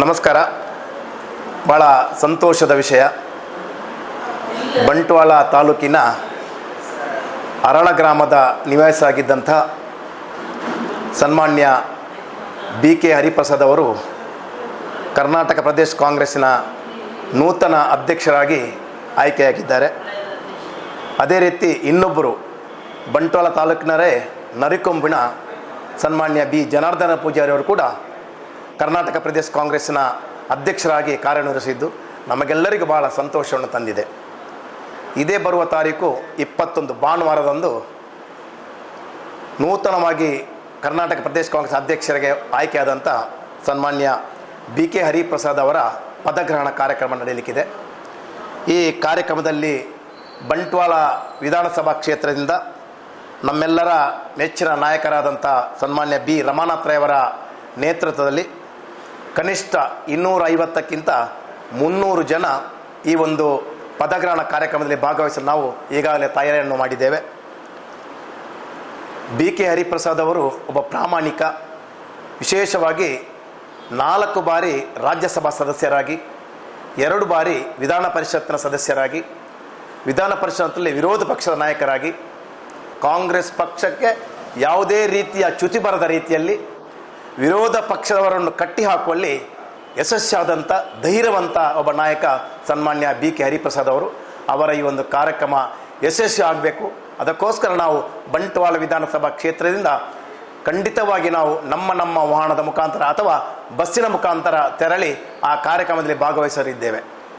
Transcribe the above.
ನಮಸ್ಕಾರ. ಭಾಳ ಸಂತೋಷದ ವಿಷಯ. ಬಂಟ್ವಾಳ ತಾಲೂಕಿನ ಅರಳ ಗ್ರಾಮದ ನಿವಾಸಿಯಾಗಿದ್ದಂಥ ಸನ್ಮಾನ್ಯ BK ಹರಿಪ್ರಸಾದ್ ಅವರು ಕರ್ನಾಟಕ ಪ್ರದೇಶ ಕಾಂಗ್ರೆಸ್ಸಿನ ನೂತನ ಅಧ್ಯಕ್ಷರಾಗಿ ಆಯ್ಕೆಯಾಗಿದ್ದಾರೆ. ಅದೇ ರೀತಿ ಇನ್ನೊಬ್ಬರು ಬಂಟ್ವಾಳ ತಾಲೂಕಿನರೇ ನರಿಕೊಂಬಿನ ಸನ್ಮಾನ್ಯ B ಜನಾರ್ದನ ಪೂಜಾರಿ ಅವರು ಕೂಡ ಕರ್ನಾಟಕ ಪ್ರದೇಶ ಕಾಂಗ್ರೆಸ್ಸಿನ ಅಧ್ಯಕ್ಷರಾಗಿ ಕಾರ್ಯನಿರ್ವಹಿಸಿದ್ದು ನಮಗೆಲ್ಲರಿಗೂ ಭಾಳ ಸಂತೋಷವನ್ನು ತಂದಿದೆ. ಇದೇ ಬರುವ ತಾರೀಕು 21 ಭಾನುವಾರದಂದು ನೂತನವಾಗಿ ಕರ್ನಾಟಕ ಪ್ರದೇಶ ಕಾಂಗ್ರೆಸ್ ಅಧ್ಯಕ್ಷರಿಗೆ ಆಯ್ಕೆಯಾದಂಥ ಸನ್ಮಾನ್ಯ BK ಹರಿಪ್ರಸಾದ್ ಅವರ ಪದಗ್ರಹಣ ಕಾರ್ಯಕ್ರಮ ನಡೆಯಲಿಕ್ಕಿದೆ. ಈ ಕಾರ್ಯಕ್ರಮದಲ್ಲಿ ಬಂಟ್ವಾಳ ವಿಧಾನಸಭಾ ಕ್ಷೇತ್ರದಿಂದ ನಮ್ಮೆಲ್ಲರ ನೆಚ್ಚಿನ ನಾಯಕರಾದಂಥ ಸನ್ಮಾನ್ಯ B ರಮಾನಾಥ್ ರೈ ಅವರ ನೇತೃತ್ವದಲ್ಲಿ ಕನಿಷ್ಠ 250ಕ್ಕಿಂತ 300 ಜನ ಈ ಒಂದು ಪದಗ್ರಹಣ ಕಾರ್ಯಕ್ರಮದಲ್ಲಿ ಭಾಗವಹಿಸಲು ನಾವು ಈಗಾಗಲೇ ತಯಾರಿಯನ್ನು ಮಾಡಿದ್ದೇವೆ. BK ಹರಿಪ್ರಸಾದ್ ಅವರು ಒಬ್ಬ ಪ್ರಾಮಾಣಿಕ, ವಿಶೇಷವಾಗಿ 4 ಬಾರಿ ರಾಜ್ಯಸಭಾ ಸದಸ್ಯರಾಗಿ, 2 ಬಾರಿ ವಿಧಾನ ಪರಿಷತ್ನ ಸದಸ್ಯರಾಗಿ, ವಿಧಾನ ಪರಿಷತ್ನಲ್ಲಿ ವಿರೋಧ ಪಕ್ಷದ ನಾಯಕರಾಗಿ, ಕಾಂಗ್ರೆಸ್ ಪಕ್ಷಕ್ಕೆ ಯಾವುದೇ ರೀತಿಯ ಚ್ಯುತಿ ಬರದ ರೀತಿಯಲ್ಲಿ ವಿರೋಧ ಪಕ್ಷದವರನ್ನು ಕಟ್ಟಿ ಹಾಕುವಲ್ಲಿ ಯಶಸ್ವಿಯಾದಂಥ ಧೈರ್ಯವಂತ ಒಬ್ಬ ನಾಯಕ ಸನ್ಮಾನ್ಯ BK ಹರಿಪ್ರಸಾದ್ ಅವರು. ಅವರ ಈ ಒಂದು ಕಾರ್ಯಕ್ರಮ ಯಶಸ್ವಿ ಆಗಬೇಕು. ಅದಕ್ಕೋಸ್ಕರ ನಾವು ಬಂಟ್ವಾಳ ವಿಧಾನಸಭಾ ಕ್ಷೇತ್ರದಿಂದ ಖಂಡಿತವಾಗಿ ನಾವು ನಮ್ಮ ವಾಹನದ ಮುಖಾಂತರ ಅಥವಾ ಬಸ್ಸಿನ ಮುಖಾಂತರ ತೆರಳಿ ಆ ಕಾರ್ಯಕ್ರಮದಲ್ಲಿ ಭಾಗವಹಿಸಲಿದ್ದೇವೆ.